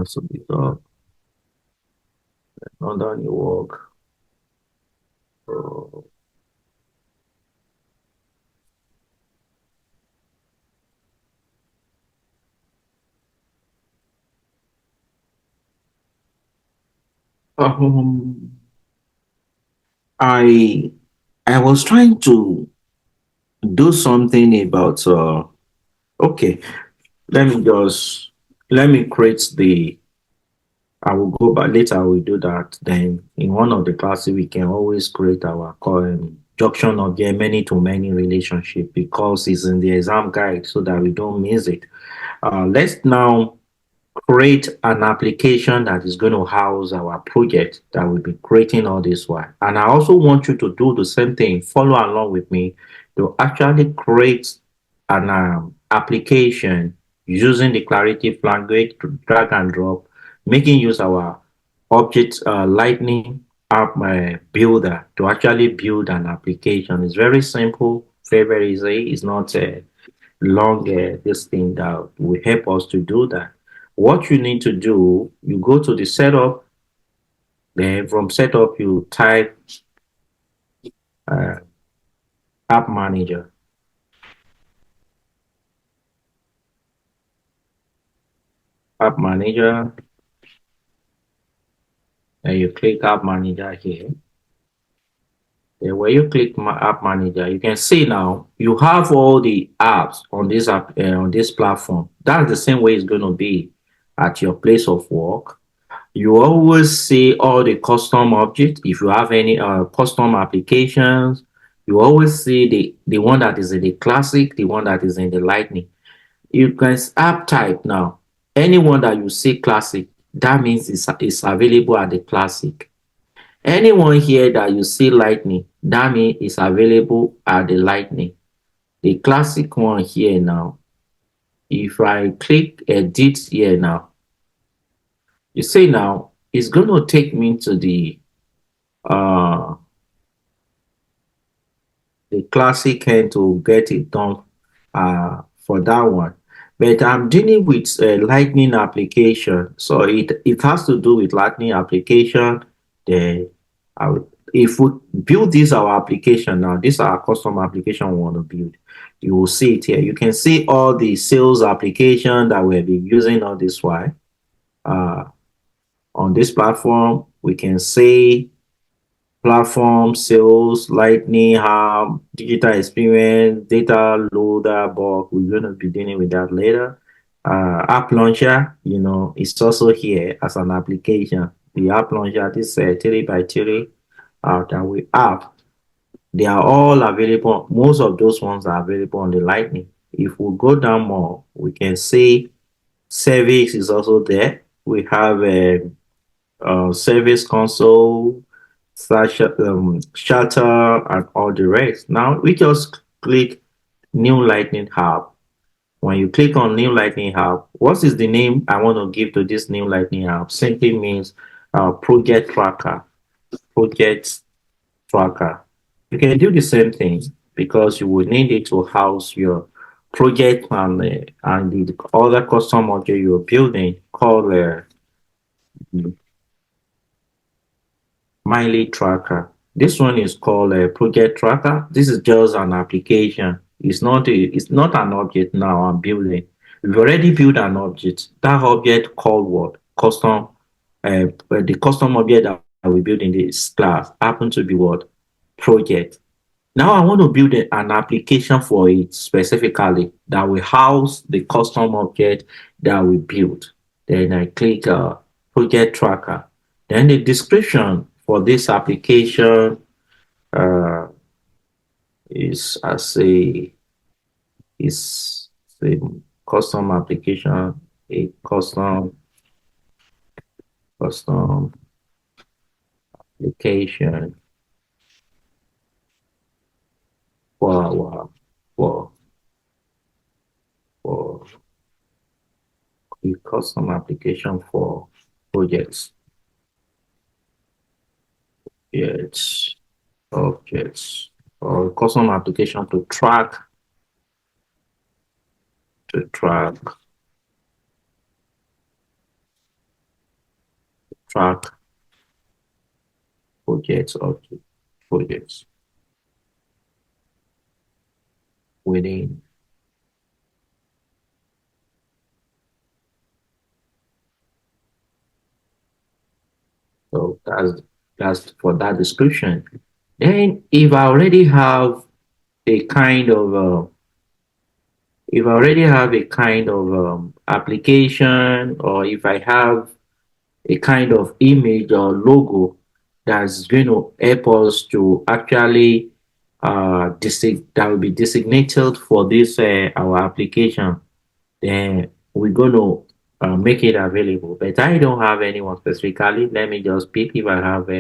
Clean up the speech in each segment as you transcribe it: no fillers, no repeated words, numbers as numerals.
has to be done. Not done your work. So, um, I I was trying to do something about okay, let me just let me create the I will go back later. I will do that. Then in one of the classes, we can always create our junction of the many to many relationship because it's in the exam guide so that we don't miss it. Let's now create an application that is going to house our project that we'll be creating all this while. And I also want you to do the same thing, follow along with me to actually create an application using declarative language to drag and drop, making use our object lightning app builder to actually build an application. It's very simple, very, very easy. It's not long this thing that will help us to do that. What you need to do, you go to the setup, then from setup you type uh, app manager, app manager, and you click app manager here. Then when you click my app manager, you can see now you have all the apps on this app on this platform. That's the same way it's going to be at your place of work. You always see all the custom objects. If you have any custom applications, you always see the one that is in the classic, the one that is in the lightning. You can app type now. Anyone that you see classic, that means it's available at the classic. Anyone here that you see lightning, that means it's available at the lightning. The classic one here now, if I click edit here now, you see now, it's going to take me to uh the classic hand to get it done for that one. But I'm dealing with a Lightning application, so it has to do with Lightning application. Then if we build this our application now, this is our custom application we want to build. You will see it here. You can see all the sales application that we've been using all this while. Uh, on this platform, we can see platform, sales, lightning, hub, digital experience, data loader, but we're going to be dealing with that later. App launcher, it's also here as an application. The app launcher, this 3 by 3 that we have, they are all available. Most of those ones are available on the lightning. If we go down more, we can see service is also there. We have a service console, slash shutter, and all the rest. Now we just click New Lightning Hub. When you click on New Lightning Hub, what is the name I want to give to this New Lightning Hub? Simply means Project Tracker. Project Tracker. You can do the same thing because you will need it to house your project and the other custom object you're building called mileage tracker. This one is called a project tracker. This is just an application. It's not an object now I'm building. We've already built an object. That object called what? Custom. The custom object that we build in this class happen to be what? Project. Now I want to build an application for it specifically that will house the custom object that we built. Then I click project tracker. Then the description for this application uh, is as a custom application, a custom application for our for for a custom application for projects. Yes, objects or custom application to track track projects or projects within. So that's for that description. Then if I already have a kind of if I already have a kind of application, or if I have a kind of image or logo that's going to help us to actually that will be designated for this our application, then we're going to make it available. But I don't have anyone specifically. Let me just pick if I have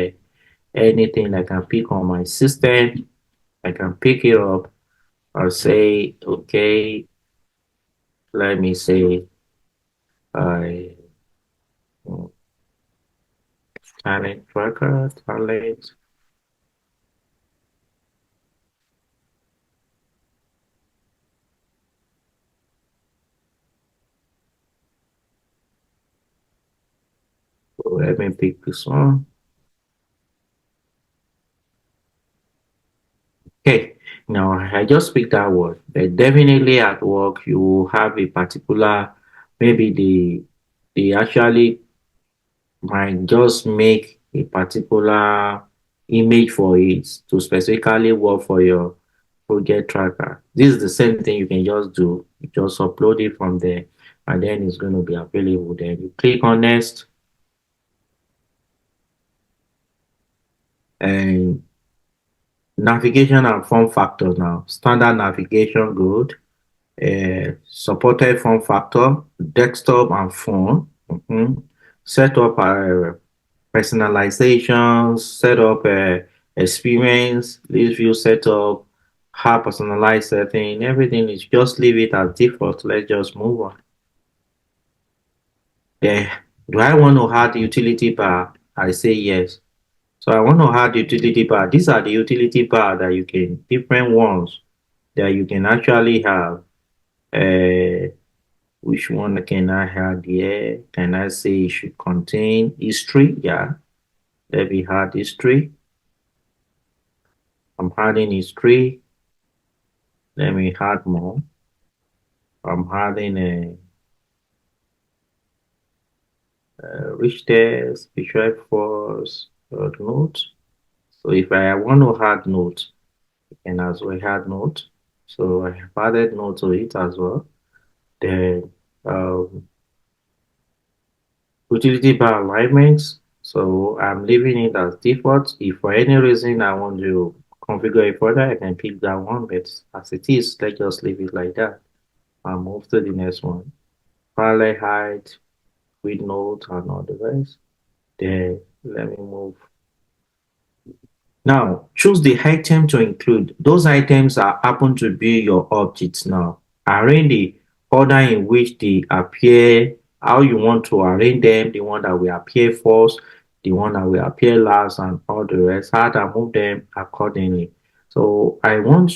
anything I can pick on my system. I can pick it up or say, okay, let me say, I talent tracker, talent. So let me pick this one. Okay, now I just picked that word. But definitely at work, you have a particular, maybe they actually might just make a particular image for it to specifically work for your project tracker. This is the same thing you can just do. You just upload it from there, and then it's going to be available. Then you click on next, and navigation and form factors now. Standard navigation good. Supported form factor, desktop and phone. Set up personalization, set up experience, list view setup, how personalized setting, everything is just leave it as default. Let's just move on. Then, do I want to add utility bar? I say yes. So I want to add utility bar. These are the utility bar that you can, different ones that you can actually have. Uh, which one can I add here? Can I say it should contain history? Yeah, let me add history. I'm adding history. Let me add more. I'm adding rich text, visual force, note. So if I want to add note, I can as well add note. So I have added note to it as well. Then um, utility bar alignments. So I'm leaving it as default. If for any reason I want to configure it further, I can pick that one. But as it is, let's just leave it like that. I'll move to the next one. Parallel height, with note and all the rest. Then let me move. Now choose the item to include. Those items are happen to be your objects now. Arrange the order in which they appear, how you want to arrange them, the one that will appear first, the one that will appear last, and all the rest. How to move them accordingly. So I want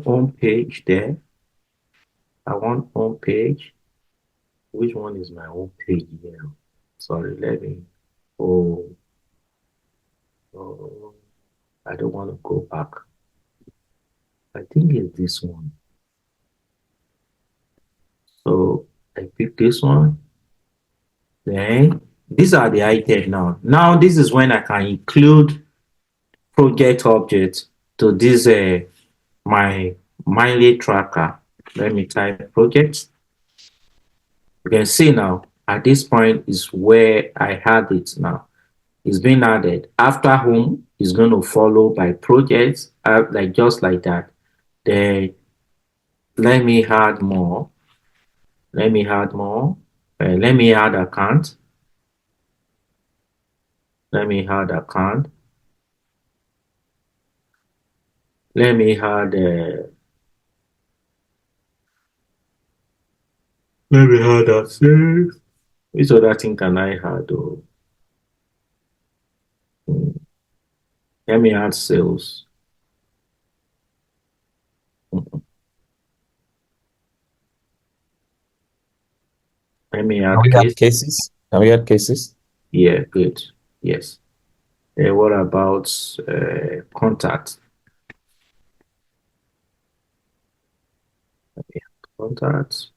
home page there. I want home page. Which one is my home page here? Sorry, let me. Oh, oh, I don't want to go back. I think it's this one. So I pick this one. Then these are the items now. Now this is when I can include project objects to this my mileage tracker. Let me type projects. You can see now at this point is where I had it now. It's been added. After home is going to follow by projects, like just like that. Then let me add more. Let me add more. Let me add account. Let me add account. Let me add. Let me add that sales. Which other thing can I add? Oh, let me add sales. Let me Can add we add case. cases? Can we add cases? Yeah, good. Yes. What about contact? Contact.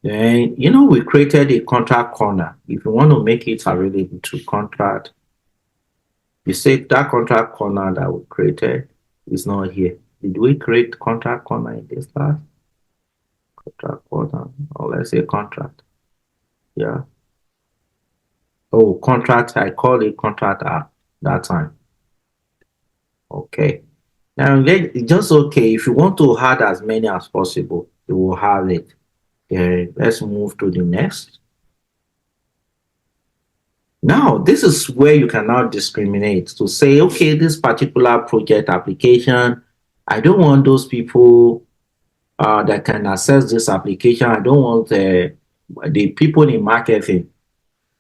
Then, we created a contract corner. If you want to make it available to contract, you say that contract corner that we created is not here. Did we create contract corner in this class? Contract corner, or let's say contract. Yeah. Oh, contract. I call it contract app that time. Okay. Now, just okay. If you want to add as many as possible, you will have it. Let's move to the next. Now, this is where you can now discriminate to say, okay, this particular project application, I don't want those people that can access this application. I don't want the people in marketing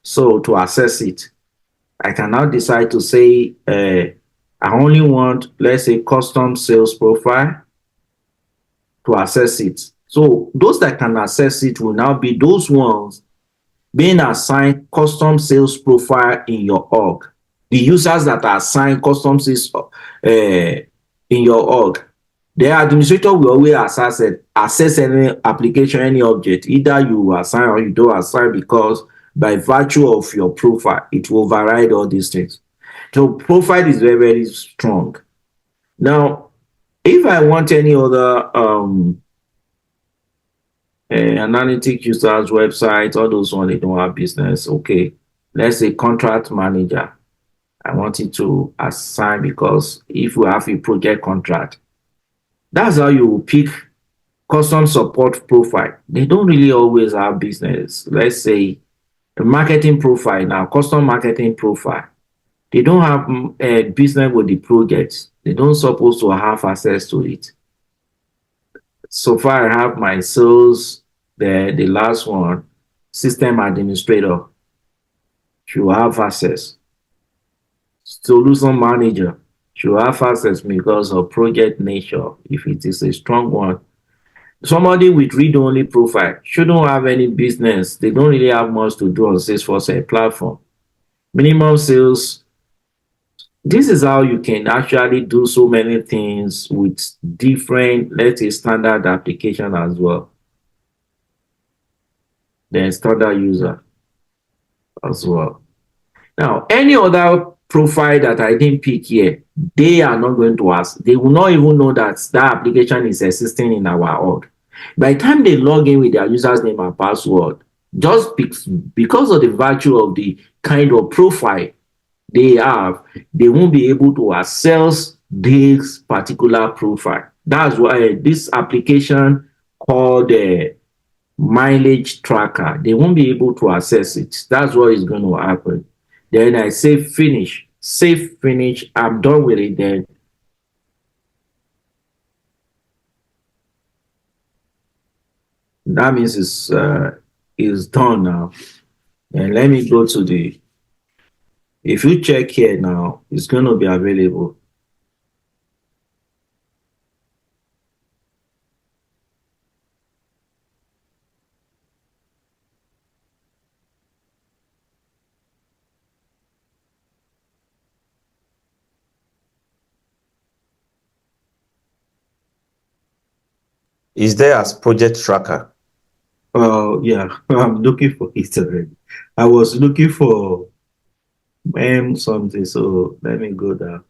so to access it. I can now decide to say, I only want, let's say, custom sales profile to access it. So those that can access it will now be those ones being assigned custom sales profile in your org. The users that are assigned custom sales in your org, the administrator will always access any application, any object. Either you assign or you don't assign, because by virtue of your profile, it will override all these things. So profile is very, very strong. Now, if I want any other analytic users website, all those ones, they don't have business. Okay, let's say contract manager. I want it to assign, because if we have a project contract, that's how you pick custom support profile. They don't really always have business. Let's say the marketing profile now, custom marketing profile. They don't have business with the projects. They don't supposed to have access to it. So far, I have my sales, the last one, system administrator should have access. Solution manager should have access because of project nature, if it is a strong one. Somebody with read-only profile shouldn't have any business. They don't really have much to do on Salesforce platform. Minimum sales. This is how you can actually do so many things with different, let's say, standard application as well. Then standard user as well. Now, any other profile that I didn't pick here, they are not going to ask. They will not even know that that application is existing in our org. By the time they log in with their user's name and password, just because of the virtue of the kind of profile they have, they won't be able to access this particular profile. That's why this application called mileage tracker, they won't be able to access it. That's what is going to happen. Then I say finish, save finish, I'm done with it. Then that means it's done now. And let me go to the, if you check here now, it's going to be available. Is there as project tracker? Oh, yeah, I'm looking for it already. I was looking for something, so let me go there.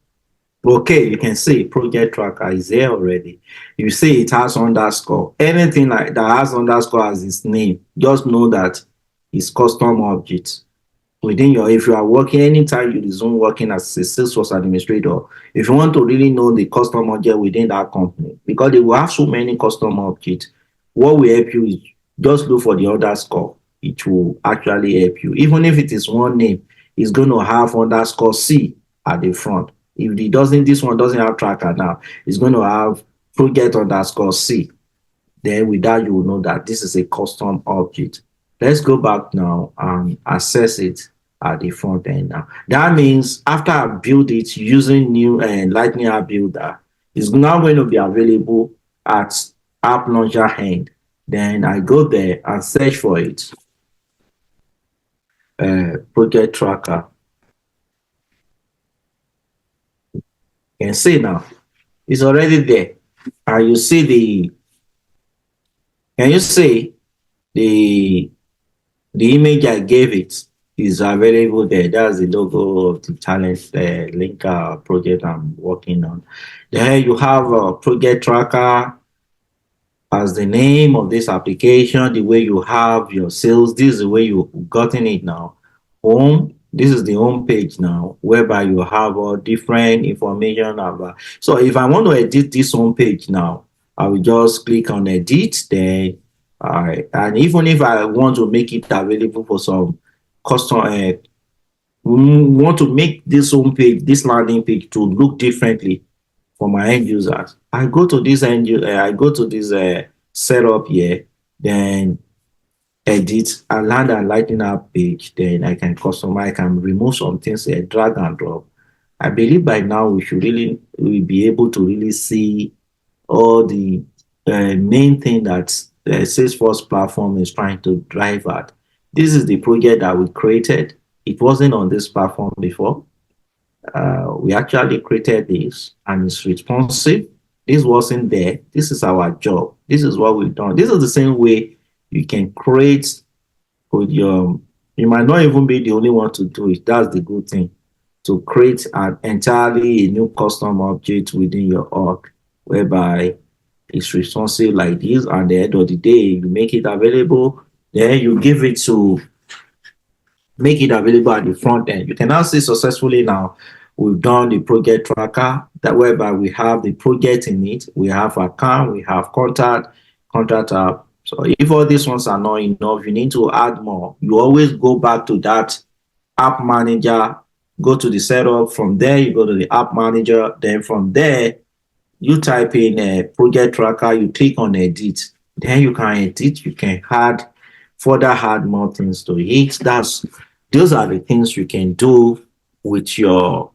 Okay, you can see project tracker is there already. You see it has underscore. Anything like that has underscore as its name, just know that it's custom object. Within your, if you are working, anytime you resume working as a Salesforce administrator, if you want to really know the custom object within that company, because they will have so many custom objects, what will help you is just look for the underscore. It will actually help you. Even if it is one name, it's going to have underscore C at the front. If it doesn't, this one doesn't have tracker now, it's going to have project underscore C. Then with that, you will know that this is a custom object. Let's go back now and access it at the front end now. That means after I build it using new Lightning App Builder, it's now going to be available at App Launcher end. Then I go there and search for it. project tracker. You can see now, it's already there. And you see can you see the image I gave it is available there. That's the logo of the talent linker project I'm working on. Then you have a project tracker as the name of this application, the way you have your sales. This is the way you've gotten it now. Home, this is the home page now, whereby you have all different information about. So if I want to edit this home page now, I will just click on edit. Then and even if I want to make it available for some custom want to make this home page, this landing page, to look differently for my end users, I go to this I go to this setup here, then edit and land a lightning app page. Then I can customize, I can remove some things here, drag and drop. I believe by now we'll be able to really see all the main thing that the Salesforce platform is trying to drive at. This is the project that we created. It wasn't on this platform before. We actually created this and it's responsive. This wasn't there. This is our job. This is what we've done. This is the same way you can create with your, you might not even be the only one to do it. That's the good thing. To create an entirely a new custom object within your org, whereby it's responsive like this, and at the end of the day, you make it available, then you give it to make it available at the front end. You can now see successfully now we've done the project tracker, that whereby we have the project in it, we have account, we have contact app. So if all these ones are not enough, you need to add more. You always go back to that app manager, go to the setup. From there, you go to the app manager. Then from there, you type in a project tracker, you click on edit. Then you can edit, you can further add more things to it. Those are the things you can do with your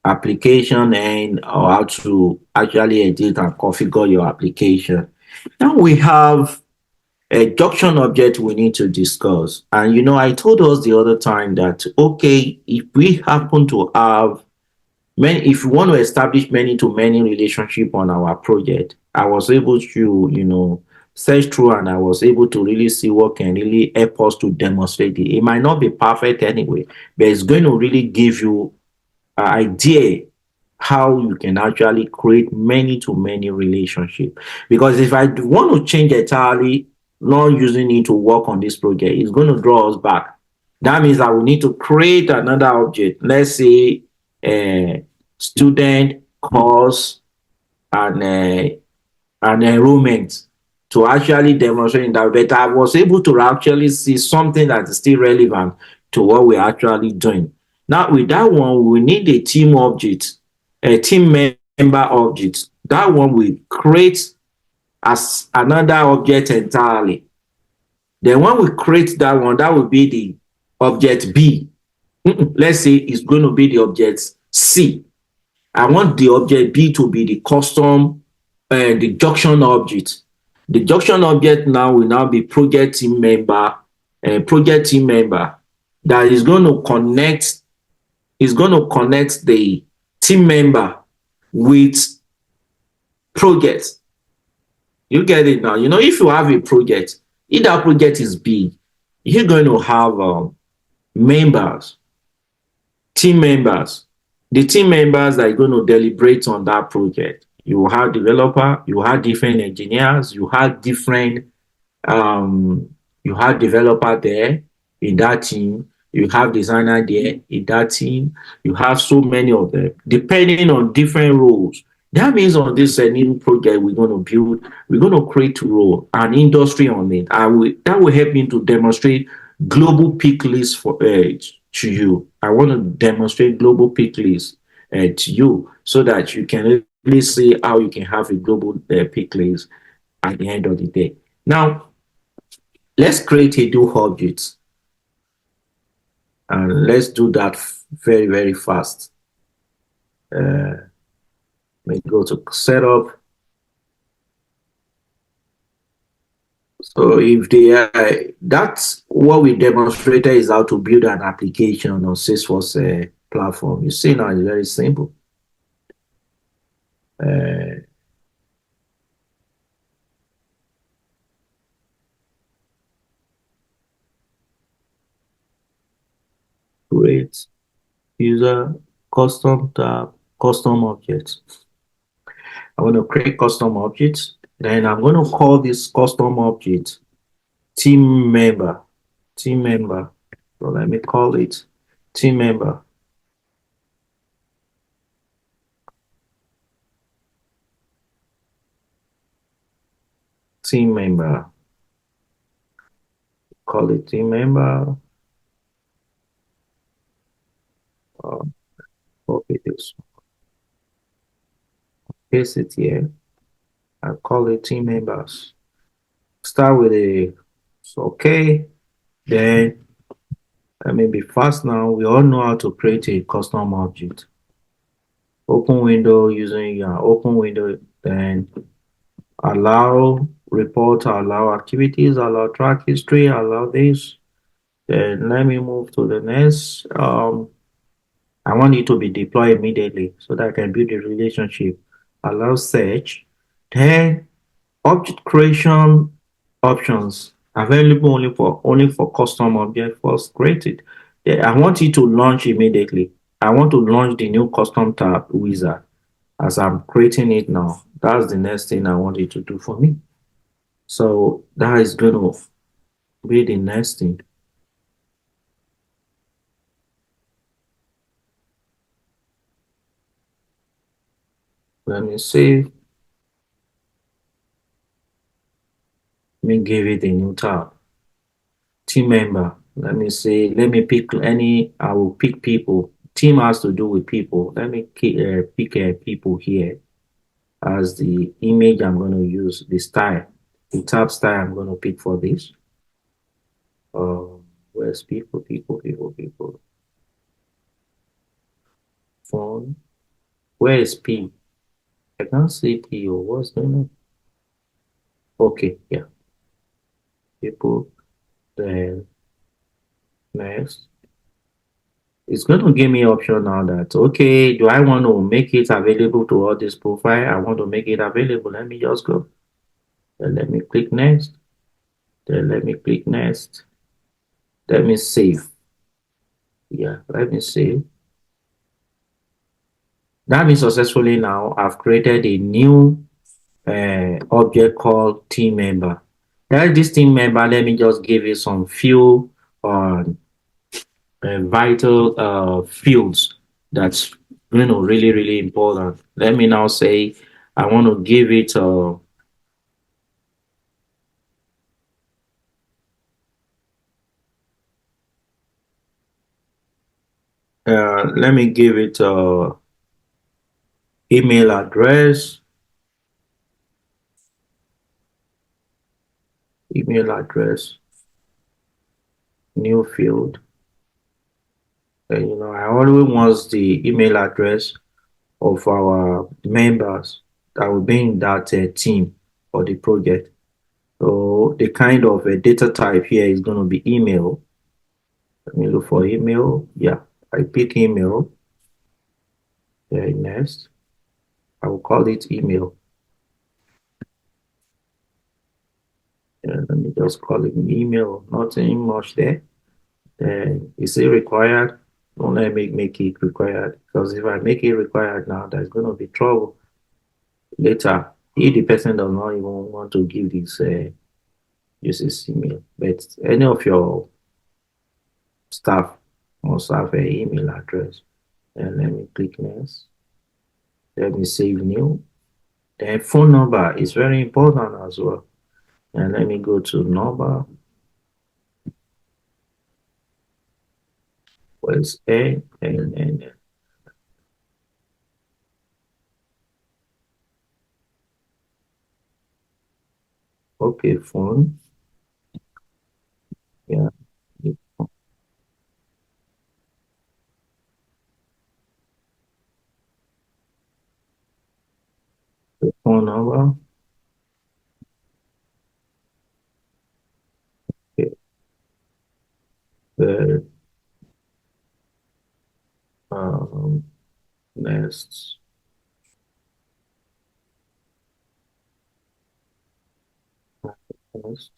application, and or how to actually edit and configure your application. Now we have a junction object we need to discuss. And I told us the other time that, okay, if we happen to have if you want to establish many-to-many relationship on our project, I was able to, search through, and I was able to really see what can really help us to demonstrate it. It might not be perfect anyway, but it's going to really give you an idea how you can actually create many-to-many relationship. Because if I want to change entirely, not using it to work on this project, it's going to draw us back. That means I will need to create another object. Let's say student, course, and enrollment, to actually demonstrate that. But I was able to actually see something that is still relevant to what we're actually doing. Now, with that one, we need a team object, a team member object. That one we create as another object entirely. Then when we create that one, that will be the object B. Let's say it's going to be the object C. I want the object B to be the custom, the junction object. The junction object now will now be project team member that is going to connect the team member with project. You get it now. If you have a project, if that project is big, you're going to have members, team members. The team members that are going to deliberate on that project. You will have developer, you have different engineers, you have different you have developer there in that team, you have designer there in that team, you have so many of them, depending on different roles. That means on this new project we're going to build, we're going to create a role, an industry on it, and that will help me to demonstrate global pick list to you. I want to demonstrate global pick list to you, so that you can really see how you can have a global pick list at the end of the day. Now, let's create a new object, and let's do that very, very fast. Let me go to setup. So if they that's what we demonstrated is how to build an application on Salesforce platform. You see now it's very simple. Uh, create user custom tab, custom objects. I'm going to create custom objects. Then I'm going to call this custom object team member. Team member. So let me call it team member. Team member. Call it team member. Uh, copy this. Paste it here. I call it team members. Start with a so okay. Then let me be fast now. We all know how to create a custom object. Open window using your open window. Then allow report, allow activities, allow track history, allow this. Then let me move to the next. I want it to be deployed immediately so that I can build a relationship. Allow search. Then object creation options available only for custom object first created. Then I want it to launch immediately. I want to launch the new custom tab wizard as I'm creating it now. That's the next thing I want it to do for me. So that is going to be the next thing. Let me save. Let me give it a new tab. Team member. Let me say, let me pick any, I will pick people. Team has to do with people. Let me pick people here as the image I'm going to use, the style. The tab style I'm going to pick for this. Where's people. Phone. Where is P? I can't see P. Or what's going on? Okay, yeah. People. Then next. It's going to give me option now that, okay, do I want to make it available to all this profile? I want to make it available. Let me just go. Then let me click next. Then let me click next. Let me save. Yeah, let me save. That means successfully now I've created a new object called team member. That this team member, let me just give it some few vital fields that's really really important. Let me now say I want to give it let me give it email address, email address, new field. And I always want the email address of our members that will be in that team or the project. So the kind of data type here is going to be email. Let me look for email. Yeah, I pick email. Then next, I will call it email. Let me just call it email. Nothing much there. Then is it required? Don't let me make it required, because if I make it required now, there's going to be trouble later. If the person does not even want to give this use this email, but any of your staff must have an email address. And let me click next. Let me save new. Then phone number is very important as well. And let me go to number. Where's A and okay, phone. Yeah, the phone number. Next. Next.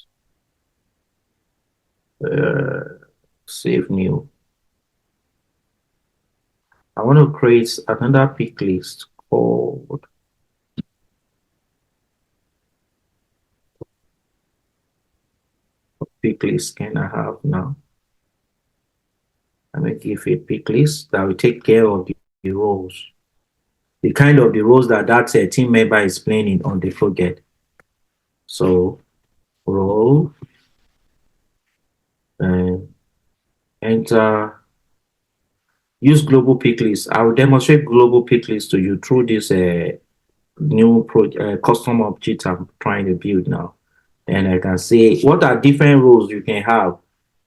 Save new. I want to create another pick list called pick list can I have now? I'm going to give a pick list that will take care of the roles. The kind of the roles that team member is playing in on the project. So role and enter use global pick list. I will demonstrate global pick list to you through this new custom object I'm trying to build now. And I can say what are different roles you can have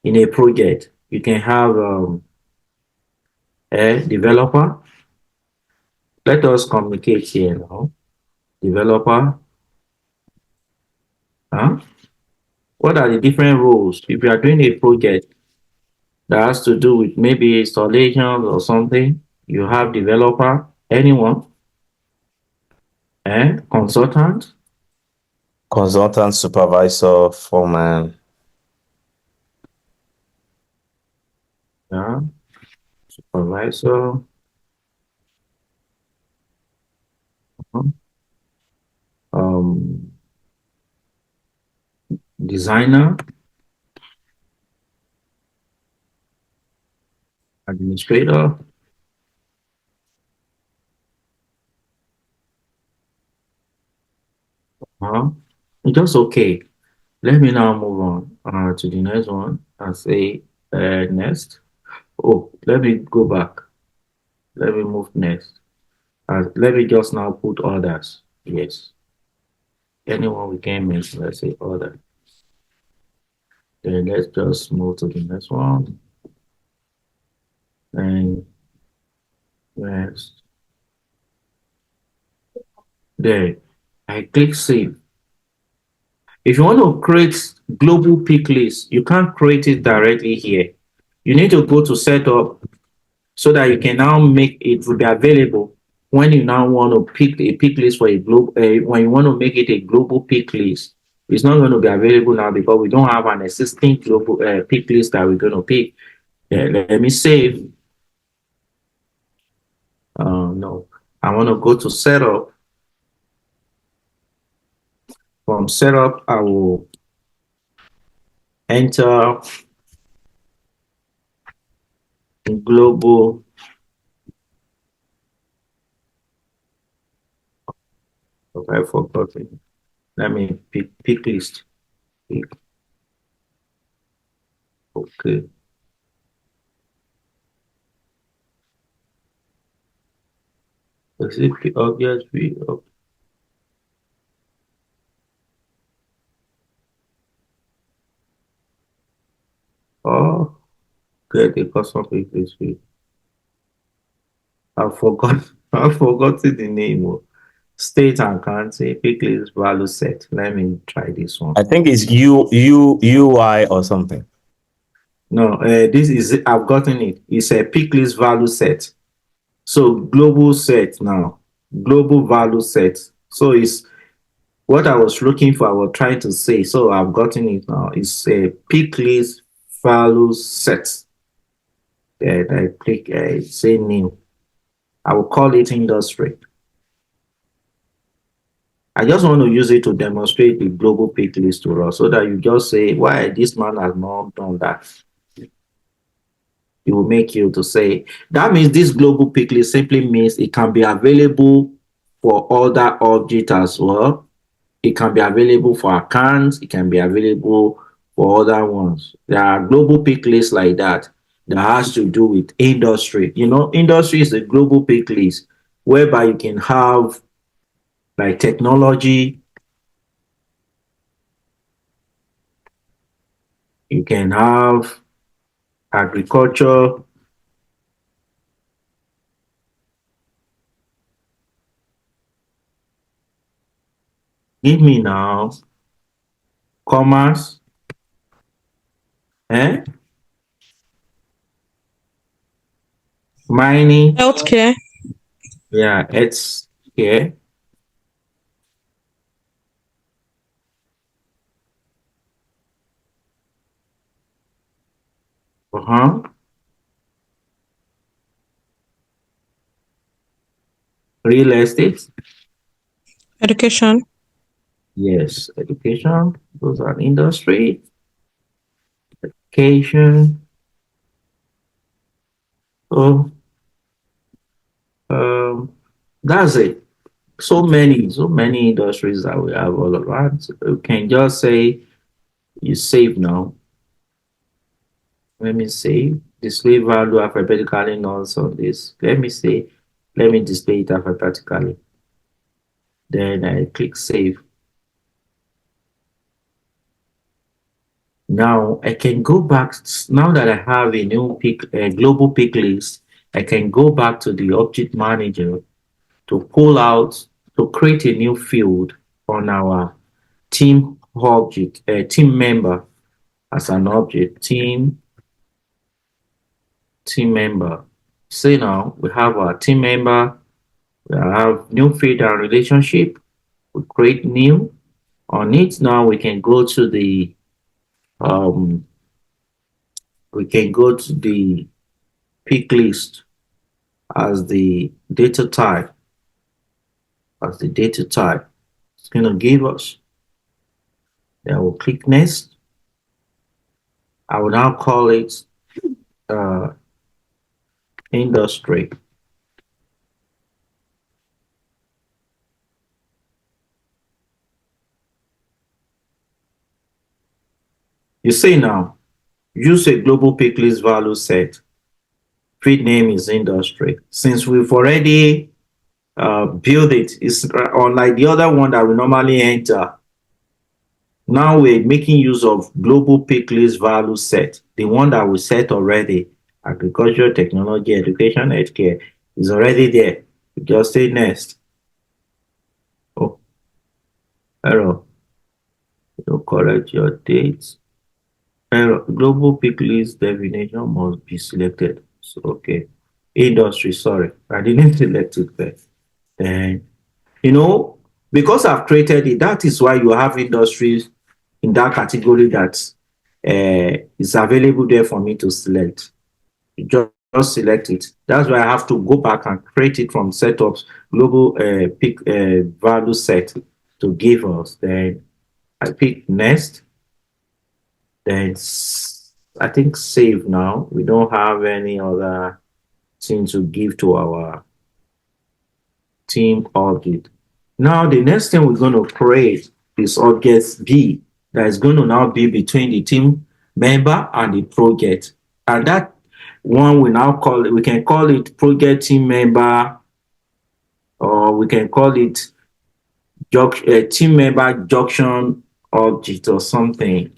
in a project. You can have a developer. Let us communicate here now. Developer. Huh? What are the different roles? If you are doing a project that has to do with maybe installation or something, you have developer, anyone, and consultant. Consultant, supervisor, foreman. Yeah, supervisor. Um, designer, administrator. Uh, just okay. Let me now move on to the next one and say next. Oh, let me go back. Let me move next. Let me just now put others. Yes. Anyone we can mention, let's say other. Then let's just move to the next one. And next. There. I click save. If you want to create global pick list, you can't create it directly here. You need to go to setup so that you can now make it will be available when you now want to pick a pick list for a global. When you want to make it a global pick list, it's not going to be available now because we don't have an existing global pick list that we're going to pick. Let me save. No, I want to go to setup. From setup, I will enter global. Okay, I forgot it. Let me pick list. Pick. Okay. Is it obvious? Oh, get the custom pick list. I forgot. I forgot the name. State and country pick list value set. Let me try this one. I think it's UI or something. No, this is I've gotten it. It's a pick list value set. So global set now, global value set. So it's what I was looking for. I was trying to say. So I've gotten it now. It's a pick list value set. Then I click say new. I will call it industry. I just want to use it to demonstrate the global pick list to us so that you just say, why this man has not done that. It will make you to say, that means this global pick list simply means it can be available for other objects as well. It can be available for accounts. It can be available for other ones. There are global pick lists like that that has to do with industry. You know, industry is a global pick list whereby you can have like technology, you can have agriculture, give me now commerce, eh? Mining, Healthcare. Yeah, it's here. Uh-huh. Real estate. Education. Yes, education. Those are industry. Education. So that's it. So many industries that we have all around. So you can just say you save now. Let me say display value alphabetically nodes on this. Let me display it alphabetically. Then I click save. Now I can go back. Now that I have a new global pick list, I can go back to the object manager to pull out, to create a new field on our team object, team member as an object, team member. Say now we have our team member, we have new field and relationship, we create new. On it now um we can go to the pick list as the data type, as the data type. It's gonna give us. Then we'll click next. I will now call it uh industry. You see now, use a global pick list value set. Feed name is industry. Since we've already built it, it's unlike the other one that we normally enter. Now we're making use of global pick list value set, the one that we set already. Agriculture, technology, education, healthcare is already there. You just say next. Oh, error. You correct your dates. Error. Global pick list definition must be selected. So, okay. Industry, sorry. I didn't select it there. Then, you know, because I've created it, that is why you have industries in that category that is available there for me to select. You just select it. That's why I have to go back and create it from setups, global pick value set to give us. Then I pick next. Then I think save now. We don't have any other thing to give to our team object. Now, the next thing we're going to create is object B that is going to now be between the team member and the project. And that one we now call it, we can call it project team member, or we can call it team member junction object or something.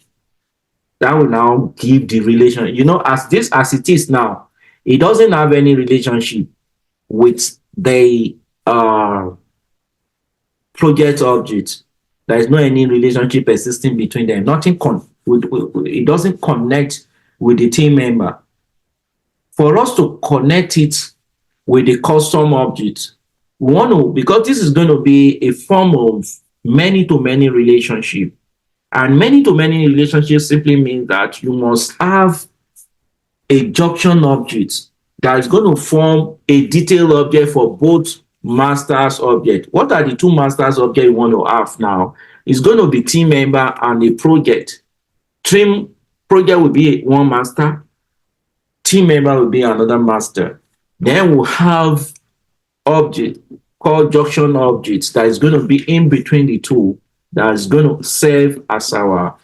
That will now give the relation. You know, as it is now, it doesn't have any relationship with the project object. There is no any relationship existing between them. Nothing it doesn't connect with the team member. For us to connect it with the custom object, we want to, because this is going to be a form of many to many relationship. And many to many relationships simply means that you must have a junction object that is going to form a detailed object for both masters object. What are the two masters object you want to have now? It's going to be team member and a project. Team project will be one master, team member will be another master. Then we'll have object called junction objects that is going to be in between the two, that is going to serve as our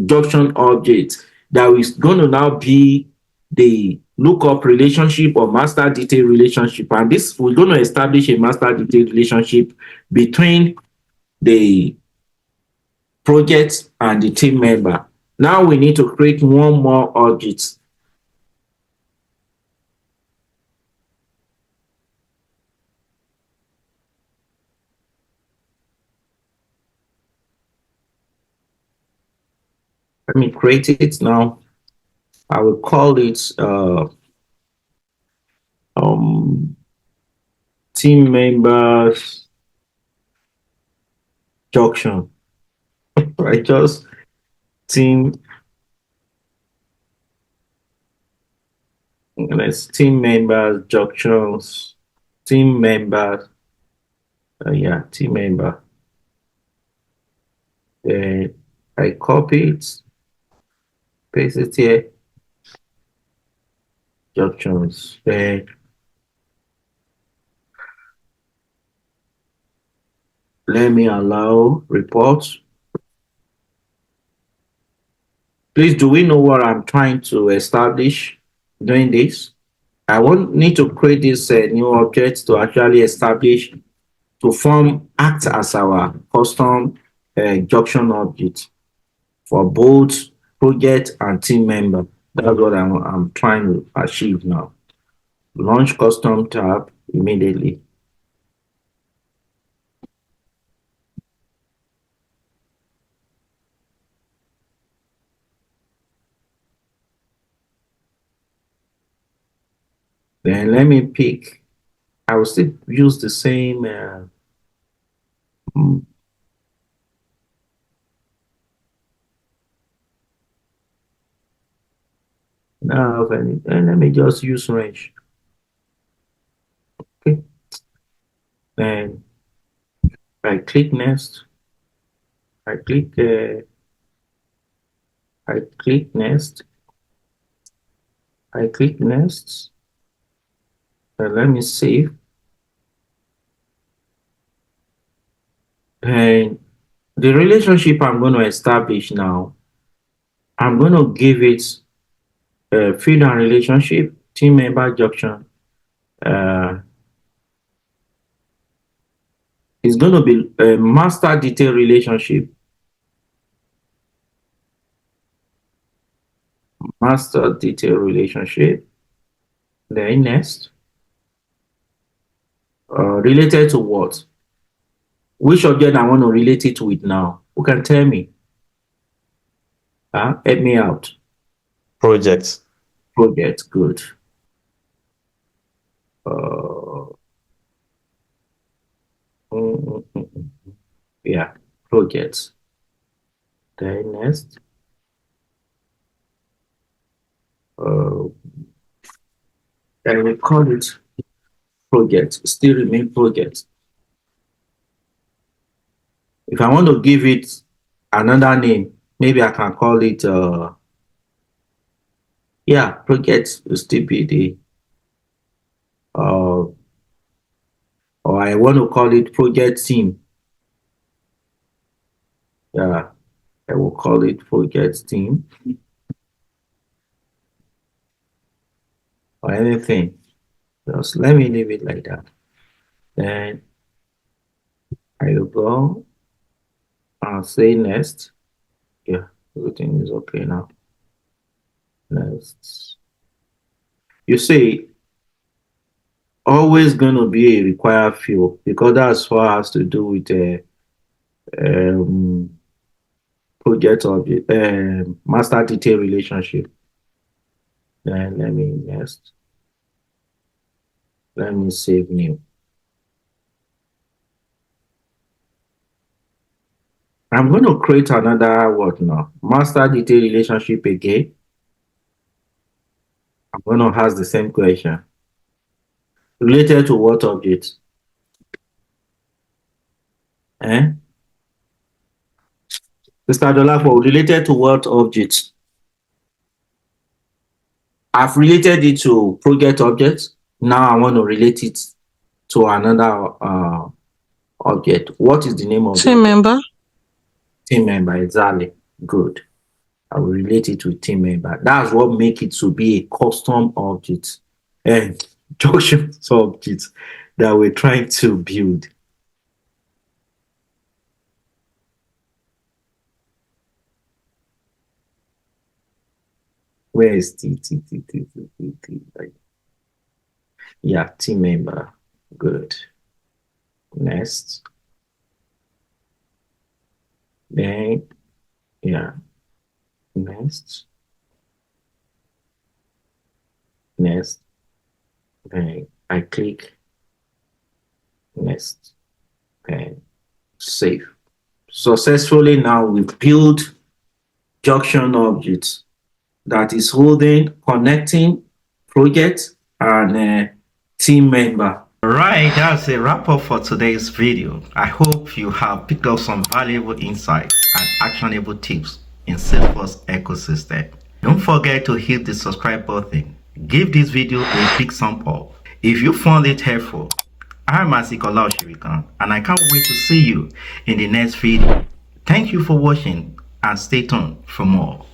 junction object, that is going to now be the lookup relationship or master detail relationship. And this, we're going to establish a master detail relationship between the project and the team member. Now we need to create one more object. Let me create it now. I will call it um team members junction. I just team let's team members junctions. Team members. Yeah, team member. Then I copy it, paste it here. Junctions. Then let me allow reports. Please, do we know what I'm trying to establish doing this? I want need to create this new object to actually establish to form act as our custom junction object for both project and team member. That's what I'm trying to achieve now. Launch custom tab immediately. Then let me pick. I will still use the same. Now, and let me just use range. Okay. Then I click next. I click. I click next. I click next. Let me save. And the relationship I'm going to establish now, I'm going to give it a field and relationship, team member junction. It's going to be a master detail relationship. Master detail relationship. Then next, related to what? Which object I want to relate it with now? Who can tell me? Help me out. Project. Project, good. Uh, yeah, projects. Then next, and we call it project. Still remain project. If I want to give it another name, maybe I can call it yeah, project will still be the or I want to call it project team. Yeah, I will call it project team or anything. Just let me leave it like that. Then I will go and say next. Yeah, everything is okay now. Next. You see, always going to be a required field because that's what has to do with the project object master detail relationship. Then let me next. Let me save new. I'm going to create another what now? Master detail relationship again. I'm going to ask the same question. Related to what object? Eh? Mr. Dolapo, related to what object? I've related it to project object. Now I want to relate it to another object. What is the name of the Team object? member. Team member, exactly. Good. I will relate it to team member. That's what make it to be a custom object and junction object that we're trying to build. Where is T? Yeah, team member. Good. Next. Then, yeah. Next. Next. Then I click Next. Okay. Save. Successfully now we've built Junction objects that is holding, connecting project and team member. Alright, that's a wrap up for today's video. I hope you have picked up some valuable insights and actionable tips in Salesforce ecosystem. Don't forget to hit the subscribe button. Give this video a big thumb up. If you found it helpful, I'm Asikola Oshirikan and I can't wait to see you in the next video. Thank you for watching and stay tuned for more.